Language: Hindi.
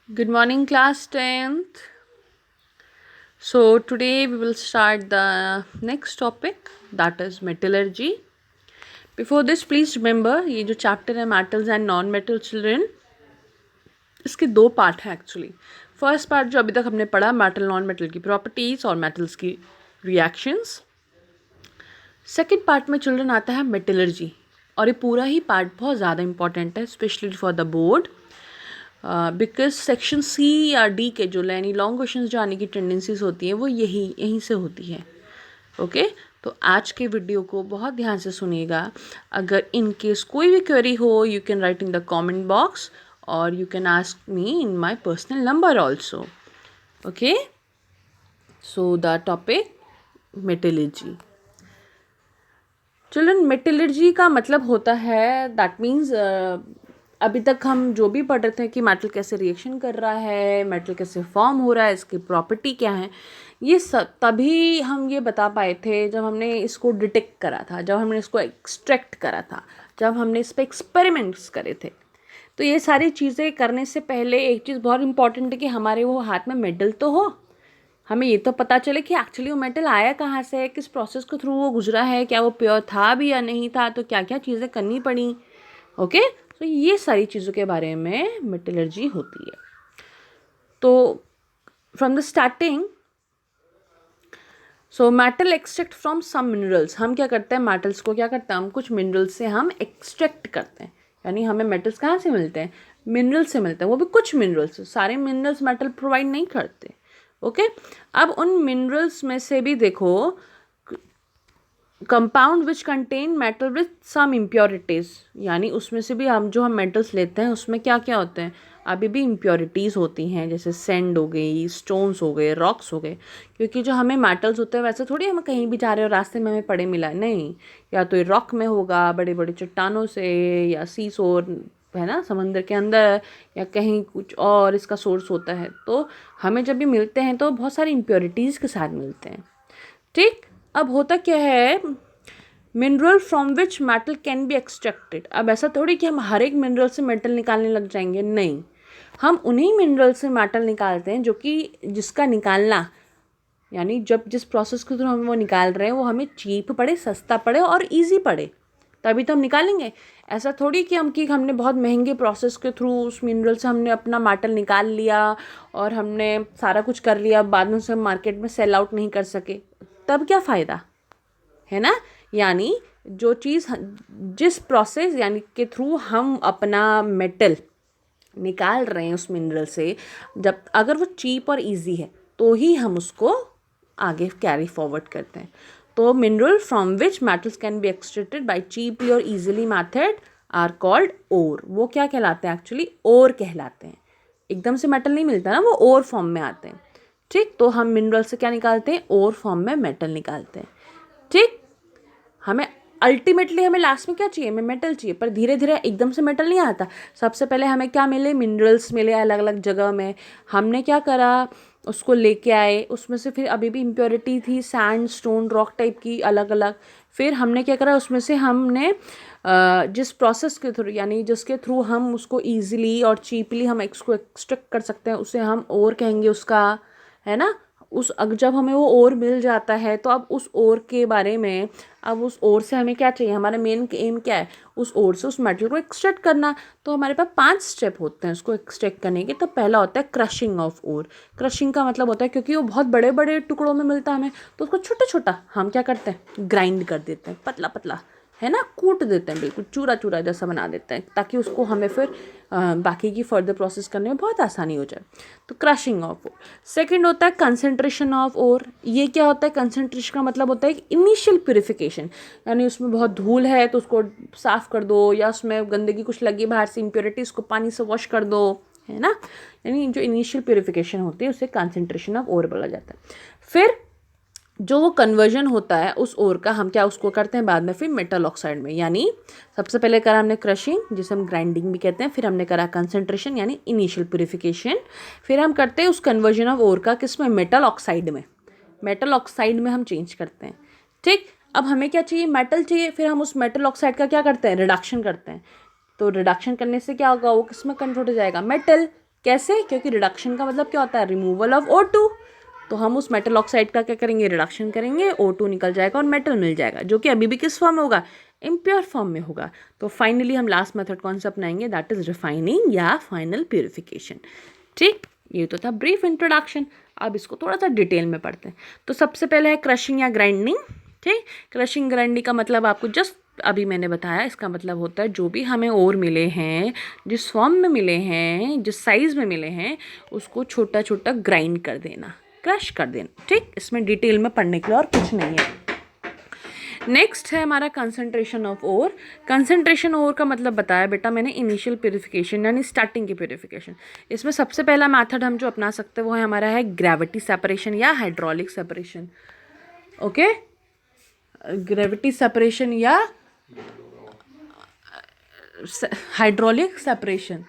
Good morning, class 10th. So, today we will start the next topic, that is metallurgy. Before this, please remember ये जो chapter है metals and non-metal children, इसके दो पार्ट हैं एक्चुअली. फर्स्ट पार्ट जो अभी तक हमने पढ़ा मेटल नॉन मेटल की प्रॉपर्टीज और मेटल्स की रिएक्शंस. सेकेंड पार्ट में चिल्ड्रन आता है मेटलर्जी, और ये पूरा ही पार्ट बहुत ज़्यादा इंपॉर्टेंट है specially for the board, because section C या डी के जो यानी लॉन्ग क्वेश्चंस जो आने की टेंडेंसीज होती हैं वो यहीं से होती है. ओके तो आज के वीडियो को बहुत ध्यान से सुनिएगा. अगर इन केस कोई भी क्वेरी हो you can write in the comment box और you can ask me in my personal number also. Okay so the topic metallurgy. Children metallurgy का मतलब होता है दैट मीन्स अभी तक हम जो भी पढ़ रहे थे कि मेटल कैसे रिएक्शन कर रहा है, मेटल कैसे फॉर्म हो रहा है, इसकी प्रॉपर्टी क्या है, ये सब तभी हम ये बता पाए थे जब हमने इसको डिटेक्ट करा था, जब हमने इसको एक्सट्रैक्ट करा था, जब हमने इस पर एक्सपेरिमेंट्स करे थे. तो ये सारी चीज़ें करने से पहले एक चीज़ बहुत इंपॉर्टेंट है कि हमारे वो हाथ में मेटल तो हो, हमें ये तो पता चले कि एक्चुअली वो मेटल आया कहाँ से है, किस प्रोसेस के थ्रू वो गुजरा है, क्या वो प्योर था भी या नहीं था, तो क्या क्या चीज़ें करनी पड़ी. ओके तो ये सारी चीज़ों के बारे में मेटलर्जी होती है. तो from the starting so metal extract from some minerals. हम क्या करते हैं, मेटल्स को क्या करते हैं, हम कुछ मिनरल्स से हम एक्सट्रैक्ट करते हैं. यानी हमें मेटल्स कहाँ से मिलते हैं, मिनरल्स से मिलते हैं, वो भी कुछ मिनरल्स. सारे मिनरल्स मेटल प्रोवाइड नहीं करते. ओके अब उन मिनरल्स में से भी देखो compound which contain metal with some impurities, यानी उसमें से भी हम मेटल्स लेते हैं उसमें क्या क्या होते हैं, अभी भी इम्प्योरिटीज़ होती हैं, जैसे सैंड हो गई, स्टोन्स हो गए, रॉक्स हो गए. क्योंकि जो हमें मेटल्स होते हैं वैसे थोड़ी हम कहीं भी जा रहे हो रास्ते में हमें पड़े मिला नहीं, या तो ये रॉक में होगा बड़े बड़े चट्टानों से, या सी सोर है ना समंदर के अंदर, या कहीं कुछ और इसका सोर्स होता है. तो हमें जब भी मिलते हैं तो बहुत सारी इम्प्योरिटीज़ के साथ मिलते हैं. ठीक अब होता क्या है, mineral from which metal can be extracted. अब ऐसा थोड़ी कि हम हर एक मिनरल से मेटल निकालने लग जाएंगे, नहीं. हम उन्हीं मिनरल से मेटल निकालते हैं जो कि जिसका निकालना यानी जब जिस प्रोसेस के थ्रू हम वो निकाल रहे हैं वो हमें चीप पड़े, सस्ता पड़े और इजी पड़े, तभी तो हम निकालेंगे. ऐसा थोड़ी कि हमने बहुत महंगे प्रोसेस के थ्रू उस मिनरल से हमने अपना मेटल निकाल लिया और हमने सारा कुछ कर लिया, बाद में उसे हम मार्केट में सेल आउट नहीं कर सके, तब क्या फ़ायदा है ना. यानी जो चीज़ जिस प्रोसेस यानी के थ्रू हम अपना मेटल निकाल रहे हैं उस मिनरल से, जब अगर वो चीप और इजी है तो ही हम उसको आगे कैरी फॉरवर्ड करते हैं. तो mineral from which metals can be extracted bye cheaply और इजीली मेथड आर कॉल्ड ओर. वो क्या कहलाते हैं, एक्चुअली ओर कहलाते हैं. एकदम से मेटल नहीं मिलता ना, वो ओर फॉर्म में आते हैं. ठीक तो हम मिनरल से क्या निकालते हैं, ओर फॉर्म में मेटल निकालते हैं. ठीक हमें अल्टीमेटली हमें लास्ट में क्या चाहिए, हमें मेटल चाहिए, पर धीरे धीरे एकदम से मेटल नहीं आता. सबसे पहले हमें क्या मिले, मिनरल्स मिले अलग अलग जगह में. हमने क्या करा, उसको लेके आए, उसमें से फिर अभी भी इम्प्योरिटी थी, सैंड स्टोन रॉक टाइप की अलग अलग. फिर हमने क्या करा, उसमें से हमने जिस प्रोसेस के थ्रू यानी जिसके थ्रू हम उसको ईजिली और चीपली हम इसको एक्सट्रैक्ट कर सकते हैं उसे हम ओर कहेंगे उसका, है ना. जब हमें वो ओर मिल जाता है तो अब उस ओर के बारे में, अब उस ओर से हमें क्या चाहिए, हमारा मेन एम क्या है, उस ओर से उस मेटल को एक्सट्रैक्ट करना. तो हमारे पास 5 स्टेप होते हैं उसको एक्सट्रैक्ट करने के. तो पहला होता है क्रशिंग ऑफ ओर. क्रशिंग का मतलब होता है क्योंकि वो बहुत बड़े बड़े टुकड़ों में मिलता है हमें, तो उसको छोटा छोटा हम क्या करते हैं, ग्राइंड कर देते हैं, पतला पतला है ना, कूट देते हैं, बिल्कुल चूरा चूरा जैसा बना देते हैं, ताकि उसको हमें फिर बाकी की फर्दर प्रोसेस करने में बहुत आसानी हो जाए. तो क्रशिंग ऑफ ओर. सेकंड होता है कंसंट्रेशन ऑफ ओर. ये क्या होता है, कंसंट्रेशन का मतलब होता है इनिशियल प्यूरिफिकेशन, यानी उसमें बहुत धूल है तो उसको साफ़ कर दो, या उसमें गंदगी कुछ लगी बाहर से इम्प्योरिटी, उसको पानी से वॉश कर दो, है ना. यानी जो इनिशियल प्यूरिफिकेशन होती है उसे कंसंट्रेशन ऑफ ओर बोला जाता है. फिर जो वो कन्वर्जन होता है उस ओर का, हम क्या उसको करते हैं बाद में फिर मेटल ऑक्साइड में. यानी सबसे पहले करा हमने क्रशिंग जिसे हम ग्राइंडिंग भी कहते हैं, फिर हमने करा कंसंट्रेशन यानी इनिशियल प्यूरिफिकेशन, फिर हम करते हैं उस कन्वर्जन ऑफ ओर का किस में, मेटल ऑक्साइड में. मेटल ऑक्साइड में हम चेंज करते हैं. ठीक अब हमें क्या चाहिए, मेटल चाहिए, फिर हम उस मेटल ऑक्साइड का क्या करते हैं, रिडक्शन करते हैं. तो रिडक्शन करने से क्या होगा, वो किस में कन्वर्ट हो जाएगा, मेटल. कैसे? क्योंकि रिडक्शन का मतलब क्या होता है? Removal of O2। तो हम उस मेटल ऑक्साइड का क्या करेंगे? रिडक्शन करेंगे, O2 निकल जाएगा और मेटल मिल जाएगा, जो कि अभी भी किस फॉर्म में होगा? इम्प्योर फॉर्म में होगा। तो फाइनली हम लास्ट मेथड कौन सा अपनाएंगे? दैट इज रिफाइनिंग या फाइनल प्यूरिफिकेशन। ठीक, ये तो था ब्रीफ इंट्रोडक्शन। अब इसको थोड़ा सा डिटेल में पढ़ते हैं। तो सबसे पहले है क्रशिंग या ग्राइंडिंग। ठीक, क्रशिंग ग्राइंडिंग का मतलब आपको जस्ट अभी मैंने बताया, इसका मतलब होता है जो भी हमें और मिले हैं, जिस फॉर्म में मिले हैं, जिस साइज़ में मिले हैं, उसको छोटा छोटा ग्राइंड कर देना, क्रश कर देना। ठीक, इसमें डिटेल में पढ़ने के लिए और कुछ नहीं है। नेक्स्ट है हमारा कंसंट्रेशन ऑफ ओर। कंसंट्रेशन ओर का मतलब बताया बेटा मैंने, इनिशियल प्यूरिफिकेशन यानी स्टार्टिंग की प्यूरिफिकेशन। इसमें सबसे पहला मेथड हम जो अपना सकते हैं वो है हमारा है ग्रेविटी सेपरेशन या hydraulic separation. Okay, gravity separation या हाइड्रोलिक सेपरेशन।